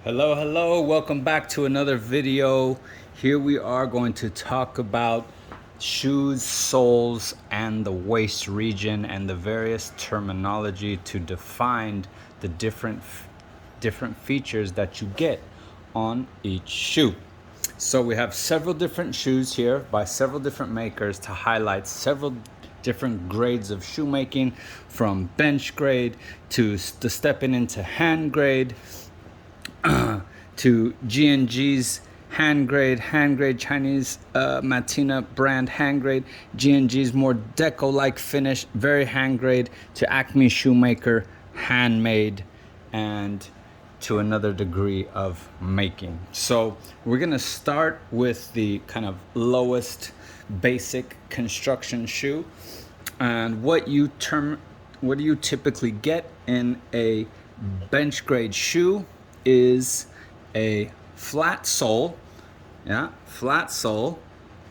Hello, welcome back to another video. Here we are going to talk about shoes, soles, and the waist region and the various terminology to define the different features that you get on each shoe. So we have several different shoes here by several different makers to highlight several different grades of shoemaking, from bench grade to stepping into hand grade, to G&G's hand grade Chinese Matina brand hand grade, G&G's more deco-like finish, very hand grade, to Acme Shoemaker handmade, and to another degree of making. So we're gonna start with the kind of lowest basic construction shoe, and what you typically get in a bench grade shoe is a flat sole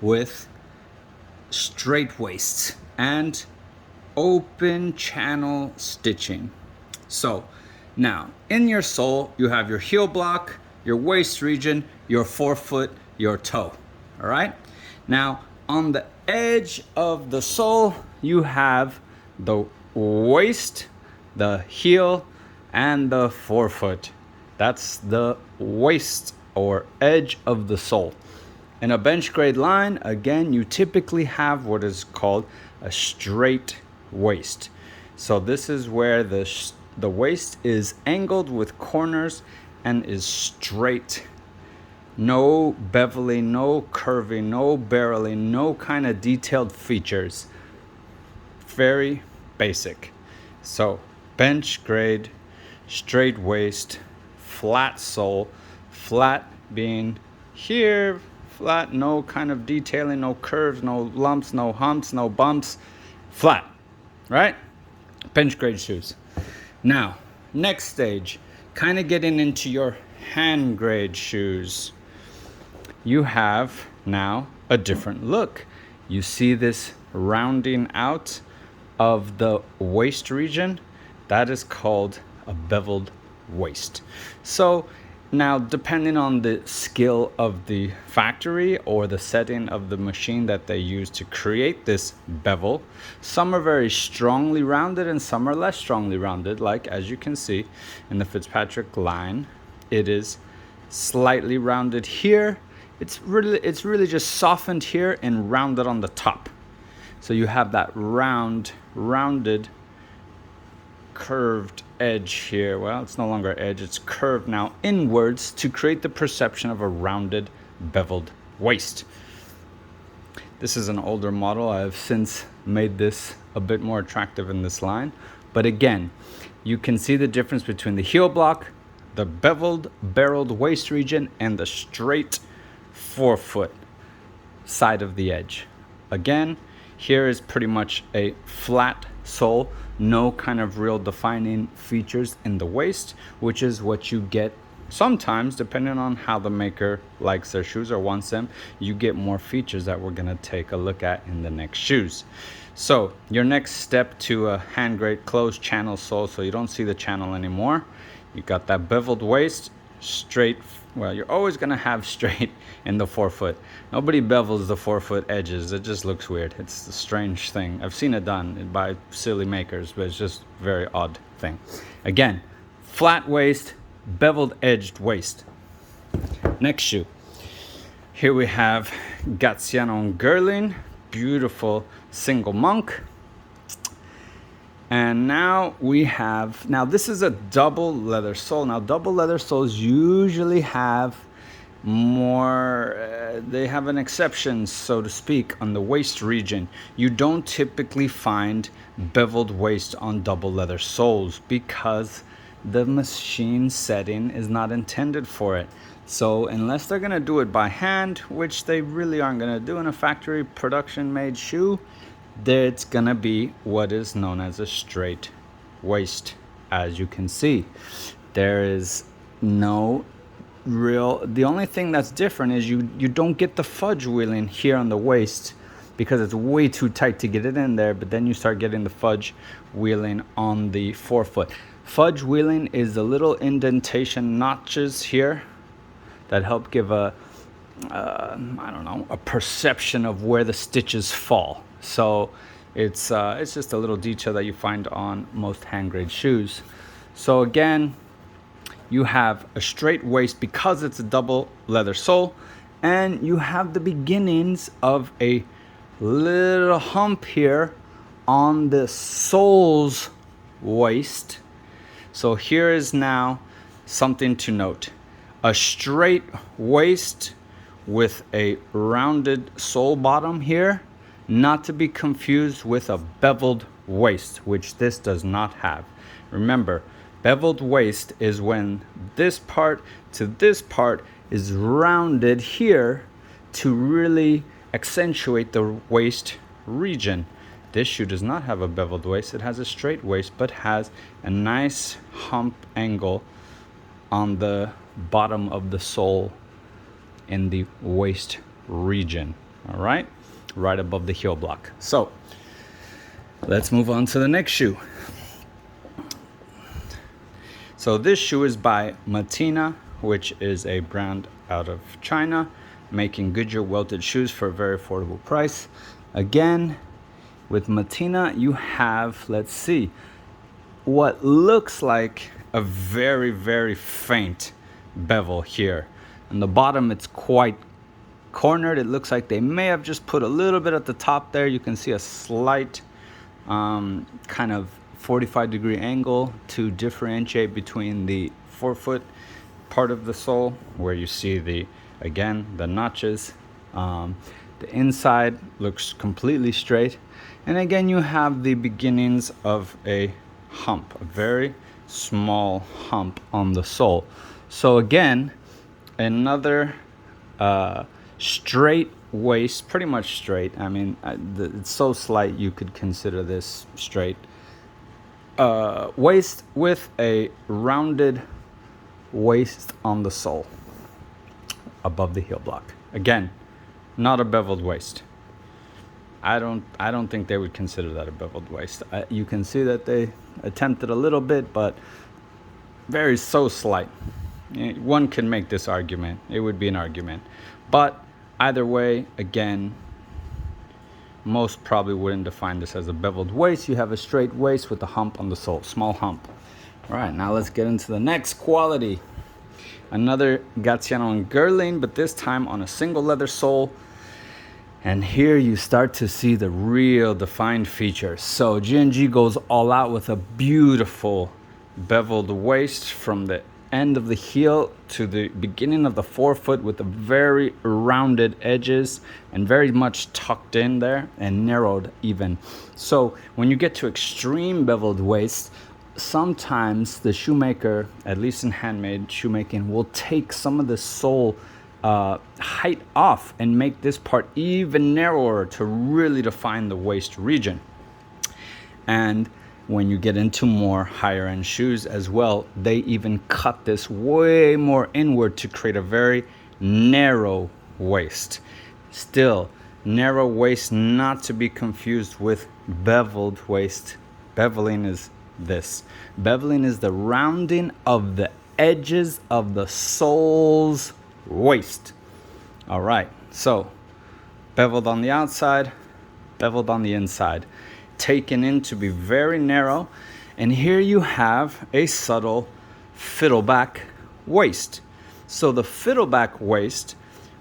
with straight waists and open channel stitching. So now in your sole you have your heel block, your waist region, your forefoot, your toe. All right, now on the edge of the sole you have the waist, the heel, and the forefoot. That's the waist or edge of the sole. In a bench grade line, again, you typically have what is called a straight waist. So this is where the waist is angled with corners and is straight. No beveling, no curving, no barreling, no kind of detailed features. Very basic. So bench grade, straight waist, flat sole, flat being here, flat, no kind of detailing, no curves, no lumps, no humps, no bumps, flat, right? Bench grade shoes. Now, next stage, kind of getting into your hand grade shoes. You have now a different look. You see this rounding out of the waist region. That is called a beveled waist. So now, depending on the skill of the factory or the setting of the machine that they use to create this bevel, some are very strongly rounded and some are less strongly rounded. Like as you can see in the Fitzpatrick line, it is slightly rounded here. It's really just softened here and rounded on the top. So you have that rounded curved edge here. Well, it's no longer edge, it's curved now inwards to create the perception of a rounded beveled waist. This is an older model. I have since made this a bit more attractive in this line, but again, you can see the difference between the heel block, the beveled barreled waist region, and the straight forefoot side of the edge. Again, here is pretty much a flat sole, no kind of real defining features in the waist, which is what you get sometimes, depending on how the maker likes their shoes or wants them. You get more features that we're going to take a look at in the next shoes. So your next step to a hand grade closed channel sole, so you don't see the channel anymore. You got that beveled waist, straight. Well, you're always going to have straight in the forefoot. Nobody bevels the forefoot edges. It just looks weird. It's a strange thing. I've seen it done by silly makers, but it's just a very odd thing. Again, flat waist, beveled edged waist. Next shoe. Here we have Gaziano Girling, beautiful single monk. And now this is a double leather sole. Now double leather soles usually have more, they have an exception, so to speak, on the waist region. You don't typically find beveled waist on double leather soles because the machine setting is not intended for it. So unless they're gonna do it by hand, which they really aren't gonna do in a factory production made shoe, it's gonna be what is known as a straight waist. As you can see, there is no real, the only thing that's different is you don't get the fudge wheeling here on the waist because it's way too tight to get it in there, but then you start getting the fudge wheeling on the forefoot. Fudge wheeling is the little indentation notches here that help give a I don't know, a perception of where the stitches fall. So it's just a little detail that you find on most hand grade shoes. So again, you have a straight waist because it's a double leather sole, and you have the beginnings of a little hump here on the sole's waist. So here is now something to note. A straight waist with a rounded sole bottom here, not to be confused with a beveled waist, which this does not have. Remember, beveled waist is when this part to this part is rounded here to really accentuate the waist region. This shoe does not have a beveled waist. It has a straight waist, but has a nice hump angle on the bottom of the sole in the waist region. All right, right above the heel block. So let's move on to the next shoe. So this shoe is by Martens, which is a brand out of China, making Goodyear welted shoes for a very affordable price. Again, with Martens, you have, let's see, what looks like a very, very faint bevel here. On the bottom, it's quite cornered. It looks like they may have just put a little bit at the top there. You can see a slight kind of 45-degree angle to differentiate between the forefoot part of the sole, where you see the notches. The inside looks completely straight, and again you have the beginnings of a hump, a very small hump on the sole. So again, another straight waist, pretty much straight. I mean, it's so slight you could consider this straight. Waist with a rounded waist on the sole above the heel block. Again, not a beveled waist. I don't think they would consider that a beveled waist. You can see that they attempted a little bit, but very so slight. One can make this argument. It would be an argument. But either way, again, most probably wouldn't define this as a beveled waist. You have a straight waist with a hump on the sole, small hump. All right, now let's get into the next quality. Another Gaziano and Girling, but this time on a single leather sole. And here you start to see the real defined features. So G&G goes all out with a beautiful beveled waist from the end of the heel to the beginning of the forefoot, with a very rounded edges and very much tucked in there and narrowed even. So when you get to extreme beveled waist, sometimes the shoemaker, at least in handmade shoemaking, will take some of the sole height off and make this part even narrower to really define the waist region. And when you get into more higher end shoes as well, they even cut this way more inward to create a very narrow waist. Still, narrow waist not to be confused with beveled waist. Beveling is this. Beveling is the rounding of the edges of the sole's waist. All right, so beveled on the outside, beveled on the inside, taken in to be very narrow. And here you have a subtle fiddleback waist. So the fiddleback waist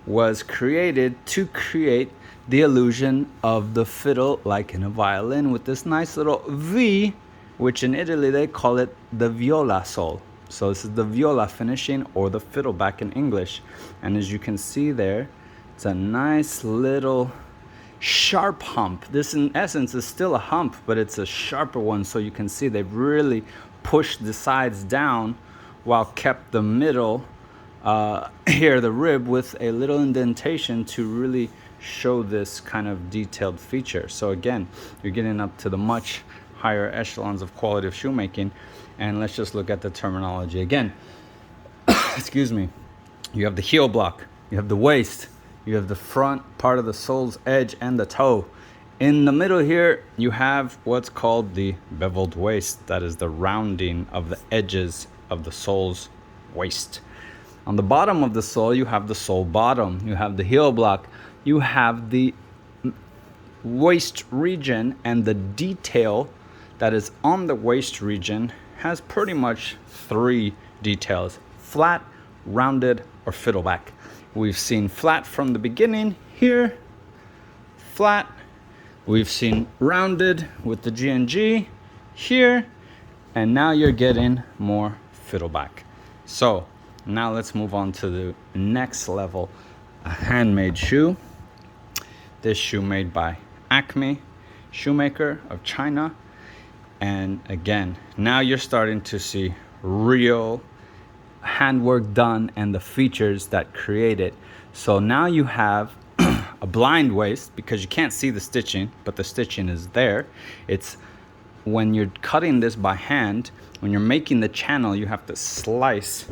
was created to create the illusion of the fiddle, like in a violin, with this nice little V, which in Italy they call it the viola sole. So this is the viola finishing, or the fiddleback in English. And as you can see there, it's a nice little sharp hump. This in essence is still a hump, but it's a sharper one. So you can see they've really pushed the sides down while kept the middle here, the rib, with a little indentation to really show this kind of detailed feature. So again, you're getting up to the much higher echelons of quality of shoemaking. And let's just look at the terminology again. Excuse me. You have the heel block, you have the waist, you have the front part of the sole's edge and the toe. In the middle here, you have what's called the beveled waist. That is the rounding of the edges of the sole's waist. On the bottom of the sole, you have the sole bottom. You have the heel block. You have the waist region, and the detail that is on the waist region has pretty much three details: flat, rounded, or fiddleback. We've seen flat from the beginning here, flat. We've seen rounded with the G&G here, and now you're getting more fiddleback. So now let's move on to the next level, a handmade shoe. This shoe made by Acme shoemaker of China. And again, now you're starting to see real handwork done and the features that create it. So now you have a blind waist because you can't see the stitching, but the stitching is there. It's when you're cutting this by hand, when you're making the channel, you have to slice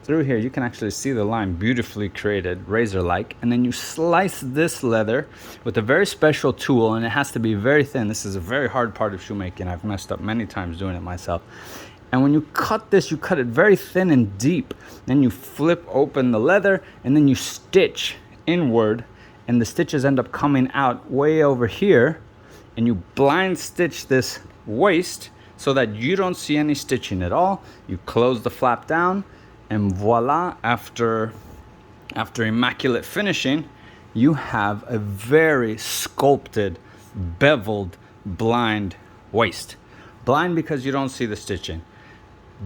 through here. You can actually see the line, beautifully created, razor-like, and then you slice this leather with a very special tool, and it has to be very thin. This is a very hard part of shoemaking. I've messed up many times doing it myself. And when you cut this, you cut it very thin and deep. Then you flip open the leather, and then you stitch inward, and the stitches end up coming out way over here, and you blind stitch this waist so that you don't see any stitching at all. You close the flap down, and voila, after immaculate finishing, you have a very sculpted, beveled, blind waist. Blind because you don't see the stitching.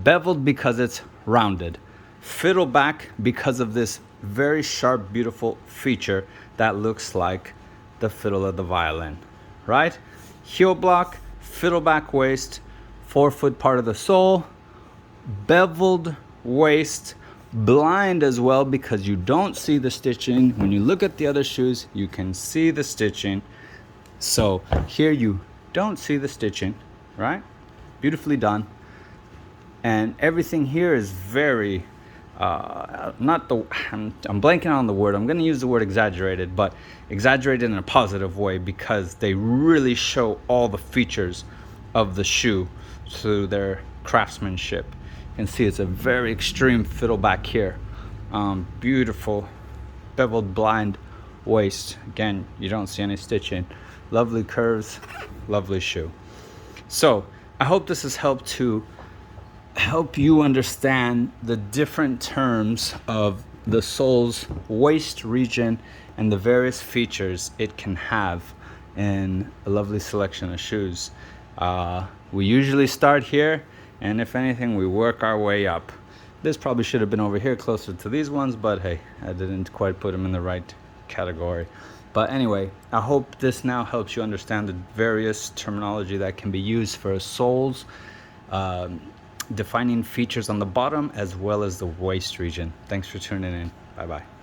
Beveled because it's rounded. Fiddleback because of this very sharp, beautiful feature that looks like the fiddle of the violin, right? Heel block, fiddleback waist, 4-foot part of the sole, beveled waist, blind as well because you don't see the stitching. When you look at the other shoes, you can see the stitching. So here you don't see the stitching, right? Beautifully done. And everything here is very I'm blanking on the word. I'm going to use the word exaggerated, but exaggerated in a positive way because they really show all the features of the shoe through their craftsmanship. You can see it's a very extreme fiddleback here. Beautiful beveled blind waist. Again, you don't see any stitching. Lovely curves, lovely shoe. So I hope this has helped you understand the different terms of the sole's waist region and the various features it can have in a lovely selection of shoes. We usually start here, and if anything, we work our way up. This probably should have been over here closer to these ones, but hey, I didn't quite put them in the right category. But anyway, I hope this now helps you understand the various terminology that can be used for soles, defining features on the bottom as well as the waist region. Thanks for tuning in. Bye bye.